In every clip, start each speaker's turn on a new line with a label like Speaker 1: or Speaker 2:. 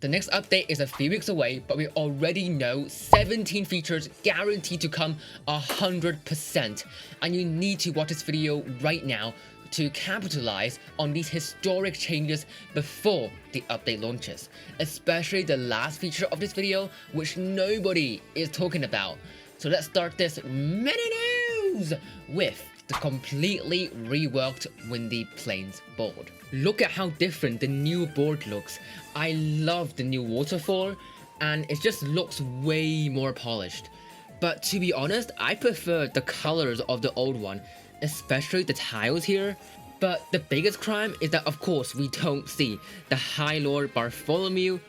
Speaker 1: The next update is a few weeks away, but we already know 17 features guaranteed to come 100%. And you need to watch this video right now to capitalize on these historic changes before the update launches. Especially the last feature of this video, which nobody is talking about. So let's start this mini news with the completely reworked Windy Plains board. Look at how different the new board looks. I love the new waterfall and it just looks way more polished. But to be honest, I prefer the colors of the old one, especially the tiles here. But the biggest crime is that of course we don't see the High Lord Bartholomew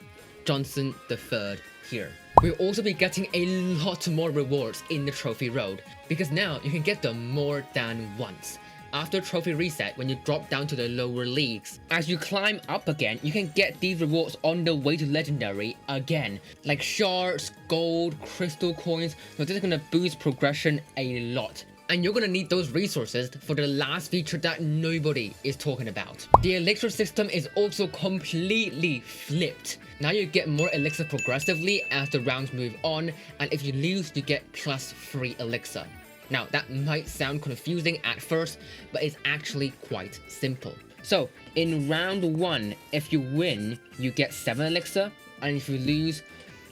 Speaker 1: Johnson III here. We'll also be getting a lot more rewards in the trophy road, because now you can get them more than once. After trophy reset, when you drop down to the lower leagues, as you climb up again, you can get these rewards on the way to legendary again, like shards, gold, crystal coins. So this is gonna boost progression a lot. And you're gonna need those resources for the last feature that nobody is talking about. The elixir system is also completely flipped. Now you get more elixir progressively as the rounds move on, and if you lose, you get +3 elixir. Now that might sound confusing at first, but it's actually quite simple. So in round 1, if you win, you get 7 elixir, and if you lose,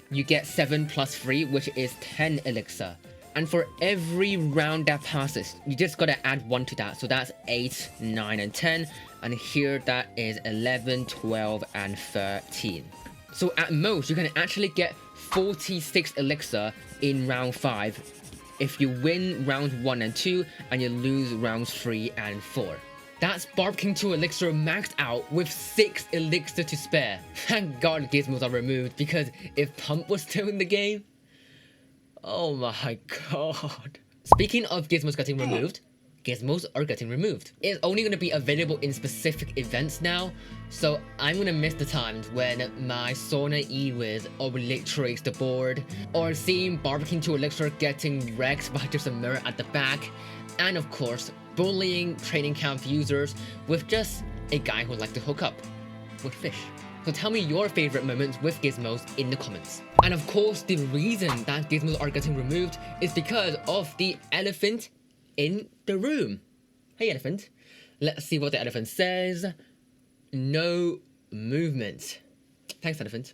Speaker 1: you get 7 + 3, which is 10 elixir. And for every round that passes, you just gotta add 1 to that. So that's 8, 9, and 10. And here that is 11, 12, and 13. So at most, you can actually get 46 elixir in round 5 if you win rounds 1 and 2 and you lose rounds 3 and 4. That's Barb King 2 elixir maxed out with 6 elixir to spare. Thank God Gizmos are removed, because if Pump was still in the game, oh my god. Speaking of Gizmos getting removed, Gizmos are getting removed. It's only going to be available in specific events now, so I'm going to miss the times when my Sauna E-Wiz obliterates the board, or seeing Barbecuing 2 Elixir getting wrecked by just a mirror at the back, and of course, bullying training camp users with just a guy who likes to hook up with fish. So tell me your favorite moments with Gizmos in the comments. And of course, the reason that Gizmos are getting removed is because of the elephant in the room. Hey elephant. Let's see what the elephant says. No movement. Thanks elephant.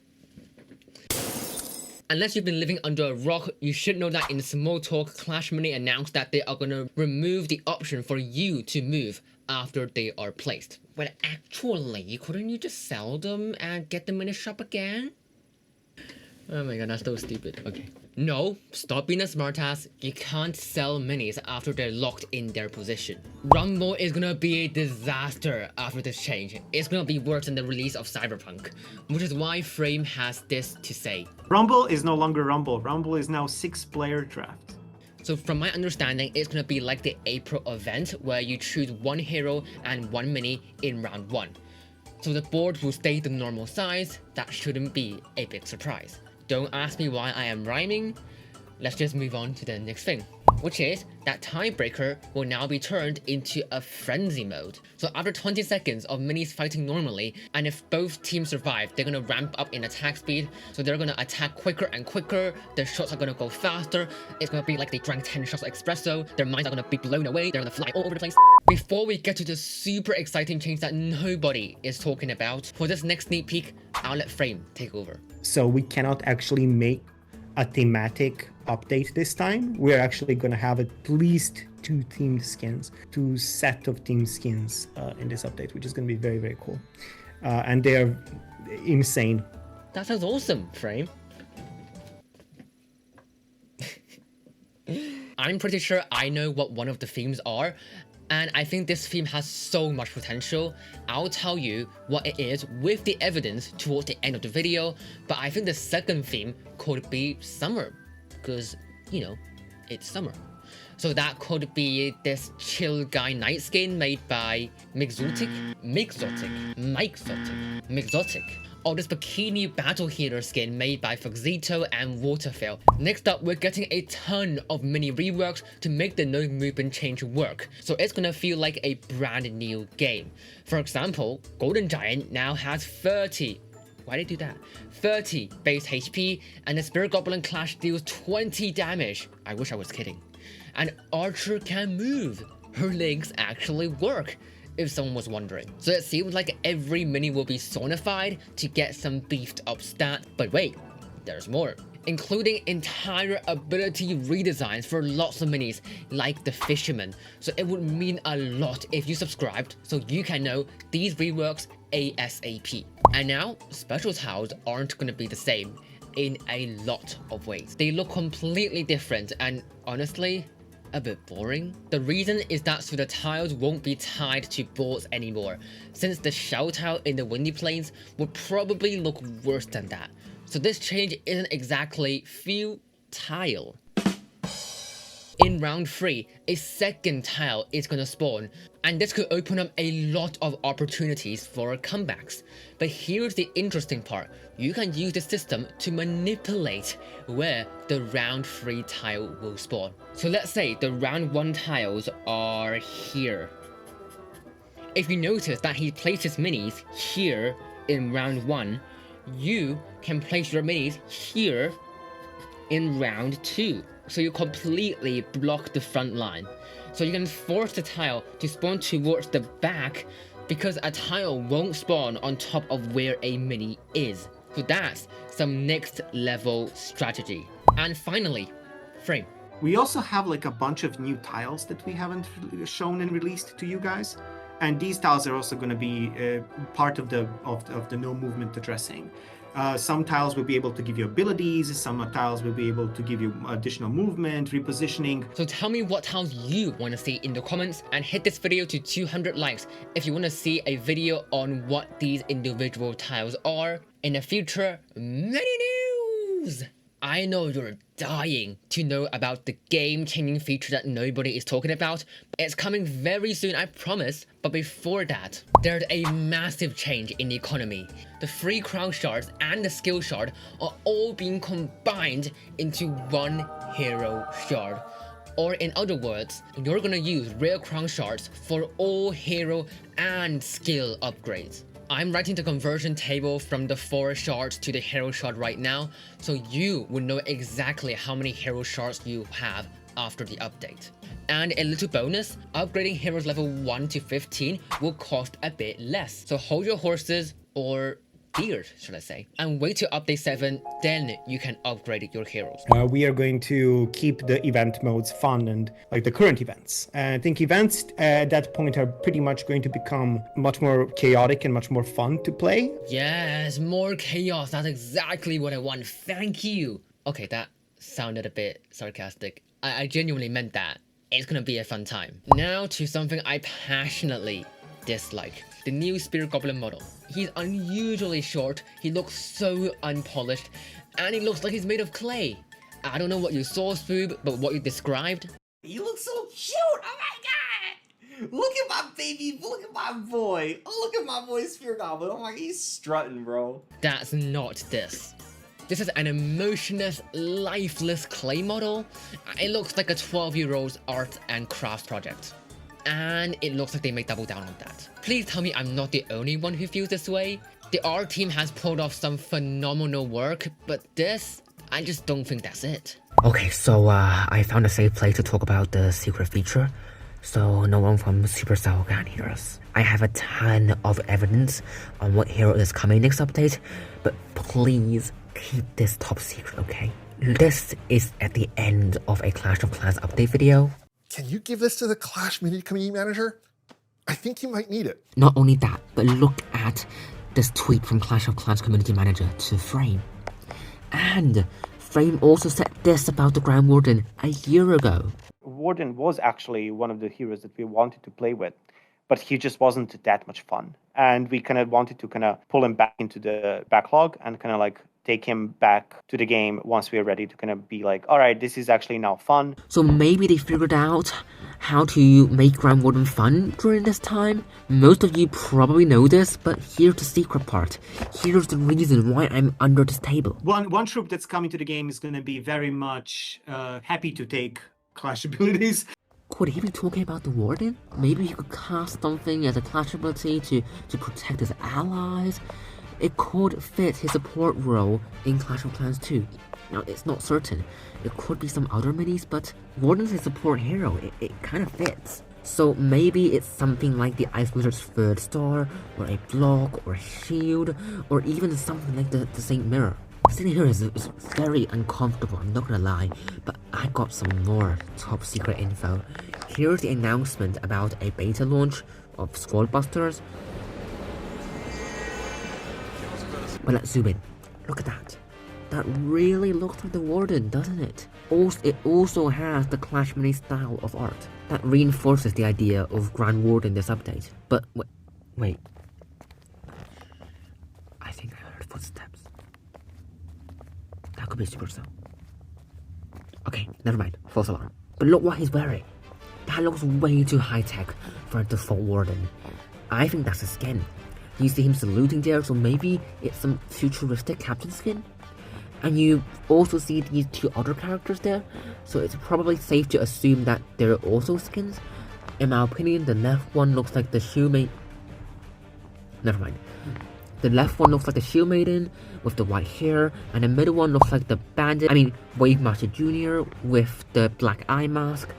Speaker 1: Unless you've been living under a rock, you should know that in Small Talk, Clash Mini announced that they are gonna remove the option for you to move after they are placed. Well, actually, couldn't you just sell them and get them in a shop again? Oh my god, that's so stupid. Okay. No, stop being a smartass. You can't sell minis after they're locked in their position. Rumble is gonna be a disaster after this change. It's gonna be worse than the release of Cyberpunk, which is why Frame has this to say.
Speaker 2: Rumble is no longer Rumble. Rumble is now 6-player draft.
Speaker 1: So from my understanding, it's gonna be like the April event where you choose 1 hero and 1 mini in round 1. So the board will stay the normal size. That shouldn't be a big surprise. Don't ask me why I am rhyming. Let's just move on to the next thing, which is that Tiebreaker will now be turned into a frenzy mode. So after 20 seconds of minis fighting normally, and if both teams survive, they're gonna ramp up in attack speed. So they're gonna attack quicker and quicker, their shots are gonna go faster, it's gonna be like they drank 10 shots of espresso, their minds are gonna be blown away, they're gonna fly all over the place. Before we get to the super exciting change that nobody is talking about, for this next sneak peek, I'll let Frame take over.
Speaker 3: So we cannot actually make a thematic update this time. We're actually going to have at least 2 themed skins, 2 set of themed skins in this update, which is going to be very, very cool. And they are insane.
Speaker 1: That sounds awesome, Frame. I'm pretty sure I know what one of the themes are, and I think this theme has so much potential. I'll tell you what it is with the evidence towards the end of the video, but I think the second theme could be summer, because, you know, it's summer. So that could be this chill guy night skin made by Mixotic, or this bikini battle healer skin made by Foxito and Waterfall. Next up, we're getting a ton of mini reworks to make the no movement change work, so it's gonna feel like a brand new game. For example, Golden Giant now has 30 Why did they do that? 30 base HP, and the Spirit Goblin Clash deals 20 damage. I wish I was kidding. And Archer can move. Her legs actually work, if someone was wondering. So it seems like every mini will be sonified to get some beefed up stat. But wait, there's more. Including entire ability redesigns for lots of minis, like the Fisherman. So it would mean a lot if you subscribed, so you can know these reworks ASAP. And now, special tiles aren't going to be the same in a lot of ways. They look completely different and honestly, a bit boring. The reason is that so the tiles won't be tied to boards anymore, since the shell tile in the Windy Plains would probably look worse than that. So this change isn't exactly futile. In round 3, a second tile is gonna spawn, and this could open up a lot of opportunities for comebacks. But here's the interesting part, you can use the system to manipulate where the round 3 tile will spawn. So let's say the round 1 tiles are here. If you notice that he places minis here in round 1, you can place your minis here in round 2. So you completely block the front line. So you can force the tile to spawn towards the back because a tile won't spawn on top of where a mini is. So that's some next level strategy. And finally, frame.
Speaker 2: We also have like a bunch of new tiles that we haven't shown and released to you guys. And these tiles are also going to be part of the no movement addressing. Some tiles will be able to give you abilities, some tiles will be able to give you additional movement, repositioning.
Speaker 1: So tell me what tiles you want to see in the comments, and hit this video to 200 likes if you want to see a video on what these individual tiles are. In the future, many news! I know you're dying to know about the game-changing feature that nobody is talking about. It's coming very soon, I promise. But before that, there's a massive change in the economy. The free crown shards and the skill shard are all being combined into one hero shard. Or in other words, you're gonna use rare crown shards for all hero and skill upgrades. I'm writing the conversion table from the forest shards to the hero shard right now, so you will know exactly how many hero shards you have after the update. And a little bonus, upgrading heroes level 1 to 15 will cost a bit less. So hold your horses, or deer, should I say, and wait till update 7, then you can upgrade your heroes.
Speaker 3: We are going to keep the event modes fun and like the current events. I think events at that point are pretty much going to become much more chaotic and much more fun to play.
Speaker 1: Yes, more chaos, that's exactly what I want, thank you. Okay, that sounded a bit sarcastic. I genuinely meant that. It's gonna be a fun time. Now to something I passionately dislike. The new Spirit Goblin model. He's unusually short, he looks so unpolished, and he looks like he's made of clay. I don't know what you saw, Spoob, but what you described...
Speaker 4: You look so cute! Oh my god! Look at my baby, look at my boy! Oh, look at my boy Spirit Goblin, oh my god, he's strutting, bro.
Speaker 1: That's not this. This is an emotionless, lifeless clay model. It looks like a 12-year-old's art and crafts project. And it looks like they may double down on that. Please tell me I'm not the only one who feels this way. The art team has pulled off some phenomenal work, but this, I just don't think that's it.
Speaker 5: Okay, so I found a safe place to talk about the secret feature, so no one from Supercell can hear us. I have a ton of evidence on what hero is coming next update, but please keep this top secret, okay? This is at the end of a Clash of Clans update video.
Speaker 6: Can you give this to the Clash Media Community Manager? I think you might need it.
Speaker 5: Not only that, but look at this tweet from Clash of Clans Community Manager to Frame. And Frame also said this about the Grand Warden a year ago.
Speaker 7: Warden was actually one of the heroes that we wanted to play with, but he just wasn't that much fun. And we kind of wanted to kind of pull him back into the backlog and kind of like take him back to the game once we're ready to kind of be like, all right, this is actually now fun.
Speaker 5: So maybe they figured out how to make Grand Warden fun during this time. Most of you probably know this, but here's the secret part. Here's the reason why I'm under this table.
Speaker 2: One troop that's coming to the game is going to be very much happy to take Clash abilities.
Speaker 5: Could he be talking about the Warden? Maybe he could cast something as a Clash ability to protect his allies. it could fit his support role in Clash of Clans 2. Now, it's not certain. It could be some other minis, but Warden's his support hero. It kind of fits. So maybe it's something like the Ice Wizard's 3rd star, or a block, or a shield, or even something like the Saint Mirror. Sitting here is very uncomfortable, I'm not gonna lie, but I got some more top secret info. Here's the announcement about a beta launch of Squad Busters. But let's zoom in. Look at that. That really looks like the Warden, doesn't it? It also has the Clash Mini style of art. That reinforces the idea of Grand Warden in this update. But wait. I think I heard footsteps. That could be Supercell. Okay, never mind. False alarm. But look what he's wearing. That looks way too high-tech for a default Warden. I think that's a skin. You see him saluting there, so maybe it's some futuristic captain skin? And you also see these 2 other characters there, so it's probably safe to assume that they're also skins. In my opinion, the left one looks like the ShiuMing. Never mind. The left one looks like the Shiu Maiden with the white hair, and the middle one looks like the Bandit, Wave Master Jr. with the black eye mask.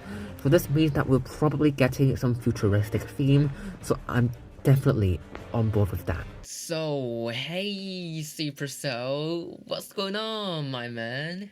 Speaker 5: So this means that we're probably getting some futuristic theme, so I'm definitely on board with that.
Speaker 1: So, hey Supercell, what's going on, my man?